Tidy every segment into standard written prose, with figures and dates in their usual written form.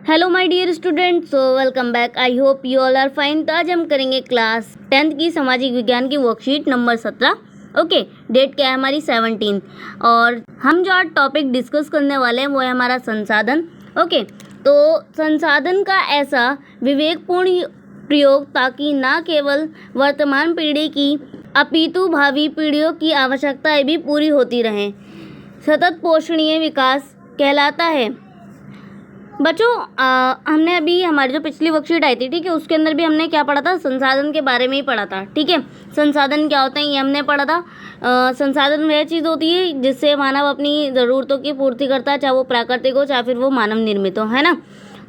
Hello my dear student, so welcome back. I hope you all are fine. तो आज हम करेंगे class 10th की सामाजिक विज्ञान की वर्कशीट नंबर 17। ओके, डेट क्या है हमारी 17 और हम जो आज टॉपिक डिस्कस करने वाले हैं वो है हमारा संसाधन। ओके, तो संसाधन का ऐसा विवेकपूर्ण प्रयोग ताकि न केवल वर्तमान पीढ़ी की अपितु भावी पीढ़ियों की आवश्यकताएं भी पूरी होती रहें, सतत पोषणीय विकास कहलाता है। बच्चों, हमने अभी हमारी जो पिछली वर्कशीट आई थी, ठीक है, उसके अंदर भी हमने क्या पढ़ा था, संसाधन के बारे में ही पढ़ा था। ठीक है, संसाधन क्या होते हैं ये हमने पढ़ा था। संसाधन वह चीज़ होती है जिससे मानव अपनी ज़रूरतों की पूर्ति करता है, चाहे वो प्राकृतिक हो चाहे फिर वो मानव निर्मित हो, है ना।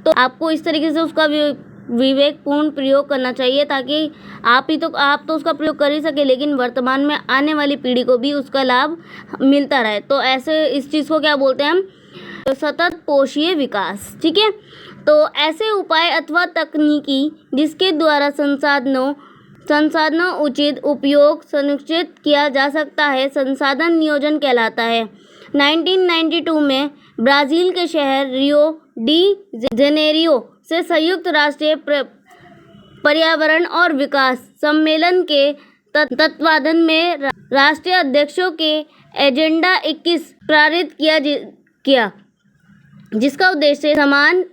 तो आपको इस तरीके से उसका विवेकपूर्ण प्रयोग करना चाहिए ताकि आप तो उसका प्रयोग कर ही सके, लेकिन वर्तमान में आने वाली पीढ़ी को भी उसका लाभ मिलता रहे। तो ऐसे इस चीज़ को क्या बोलते हैं हम, सतत पोषीय विकास। ठीक है, तो ऐसे उपाय अथवा तकनीकी जिसके द्वारा संसाधनों उचित उपयोग सुनिश्चित किया जा सकता है, संसाधन नियोजन कहलाता है। 1992 में ब्राज़ील के शहर रियो डी जेनेरियो से संयुक्त राष्ट्रीय पर्यावरण और विकास सम्मेलन के तत्वावधान में राष्ट्रीय अध्यक्षों के एजेंडा 21 पारित किया, जिसका उद्देश्य समान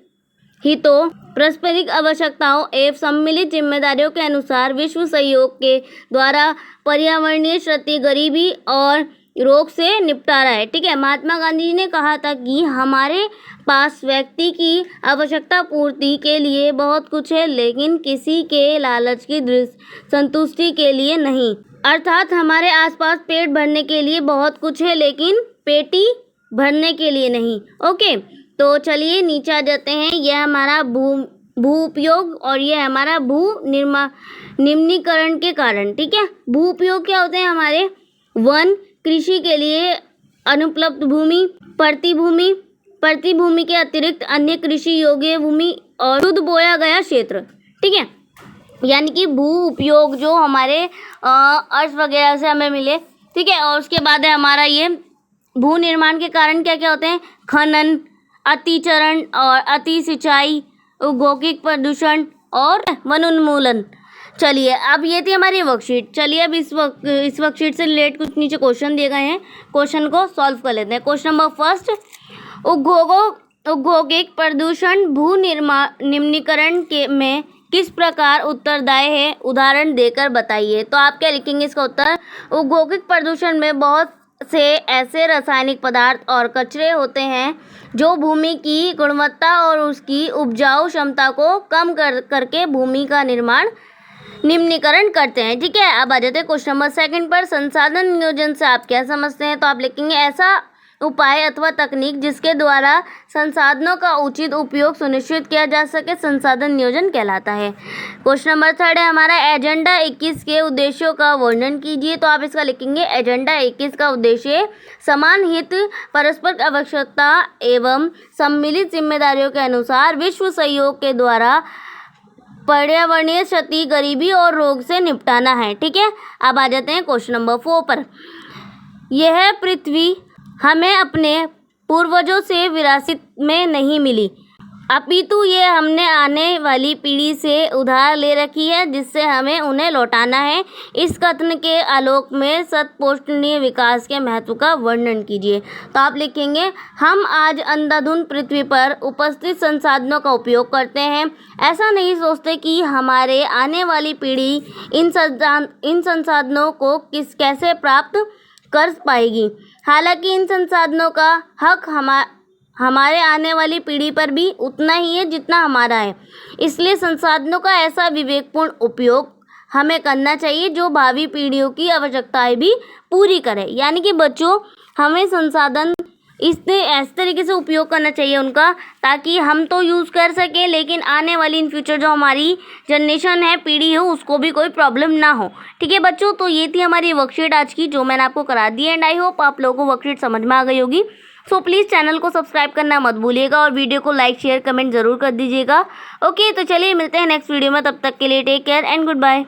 हितों, पारस्परिक आवश्यकताओं एवं सम्मिलित जिम्मेदारियों के अनुसार विश्व सहयोग के द्वारा पर्यावरणीय क्षति, गरीबी और रोग से निपटारा है। ठीक है, महात्मा गांधी जी ने कहा था कि हमारे पास व्यक्ति की आवश्यकता पूर्ति के लिए बहुत कुछ है, लेकिन किसी के लालच की संतुष्टि के लिए नहीं। अर्थात हमारे आसपास पेट भरने के लिए बहुत कुछ है, लेकिन पेटी भरने के लिए नहीं। ओके, तो चलिए नीचे आ जाते हैं। यह हमारा भू उपयोग और यह हमारा भू निम्नीकरण के कारण। ठीक है, भू उपयोग क्या होते हैं हमारे, वन, कृषि के लिए अनुपलब्ध भूमि, प्रतिभूमि के अतिरिक्त अन्य कृषि योग्य भूमि और शुद्ध बोया गया क्षेत्र। ठीक है, यानी कि भू उपयोग जो हमारे अर्थ वगैरह से हमें मिले। ठीक है, और उसके बाद है हमारा ये भू निर्माण के कारण क्या क्या होते हैं, खनन, अतिचरण और अति सिंचाई, औद्योगिक प्रदूषण और वन उन्मूलन। चलिए, अब ये थी हमारी वर्कशीट। चलिए अब इस वर्कशीट से रिलेटेड कुछ नीचे क्वेश्चन दिए गए हैं, क्वेश्चन को सॉल्व कर लेते हैं। क्वेश्चन नंबर फर्स्ट, औद्योगिक प्रदूषण भू निम्नीकरण में किस प्रकार उत्तरदायी है, उदाहरण देकर बताइए। तो आप क्या लिखेंगे इसका उत्तर, औद्योगिक प्रदूषण में बहुत से ऐसे रासायनिक पदार्थ और कचरे होते हैं जो भूमि की गुणवत्ता और उसकी उपजाऊ क्षमता को कम करके भूमि का निम्नीकरण करते हैं। ठीक है, अब आ जाते हैं क्वेश्चन नंबर सेकंड पर। संसाधन नियोजन से आप क्या समझते हैं। तो आप लिखेंगे ऐसा उपाय अथवा तकनीक जिसके द्वारा संसाधनों का उचित उपयोग सुनिश्चित किया जा सके, संसाधन नियोजन कहलाता है। क्वेश्चन नंबर थर्ड है हमारा, एजेंडा 21 के उद्देश्यों का वर्णन कीजिए। तो आप इसका लिखेंगे एजेंडा 21 का उद्देश्य समान हित, परस्पर आवश्यकता एवं सम्मिलित जिम्मेदारियों के अनुसार विश्व सहयोग के द्वारा पर्यावरणीय क्षति, गरीबी और रोग से निपटाना है। ठीक है, अब आ जाते हैं क्वेश्चन नंबर 4 पर। यह पृथ्वी हमें अपने पूर्वजों से विरासत में नहीं मिली, अपितु ये हमने आने वाली पीढ़ी से उधार ले रखी है, जिससे हमें उन्हें लौटाना है। इस कथन के आलोक में सतपोषणीय विकास के महत्व का वर्णन कीजिए। तो आप लिखेंगे हम आज अंधाधुंध पृथ्वी पर उपस्थित संसाधनों का उपयोग करते हैं, ऐसा नहीं सोचते कि हमारे आने वाली पीढ़ी इन संसाधनों को कैसे प्राप्त कर पाएगी। हालांकि इन संसाधनों का हक हमारे आने वाली पीढ़ी पर भी उतना ही है जितना हमारा है। इसलिए संसाधनों का ऐसा विवेकपूर्ण उपयोग हमें करना चाहिए जो भावी पीढ़ियों की आवश्यकताएं भी पूरी करे। यानी कि बच्चों, हमें संसाधन ऐसे तरीके से उपयोग करना चाहिए उनका, ताकि हम तो यूज़ कर सकें, लेकिन आने वाली इन फ्यूचर जो हमारी जनरेशन है, पीढ़ी है, उसको भी कोई प्रॉब्लम ना हो। ठीक है बच्चों, तो ये थी हमारी वर्कशीट आज की जो मैंने आपको करा दी। एंड आई होप आप लोगों को वर्कशीट समझ में आ गई होगी। सो प्लीज़ चैनल को सब्सक्राइब करना मत भूलिएगा और वीडियो को लाइक, शेयर, कमेंट ज़रूर कर दीजिएगा। ओके, तो चलिए मिलते हैं नेक्स्ट वीडियो में। तब तक के लिए take care and good bye.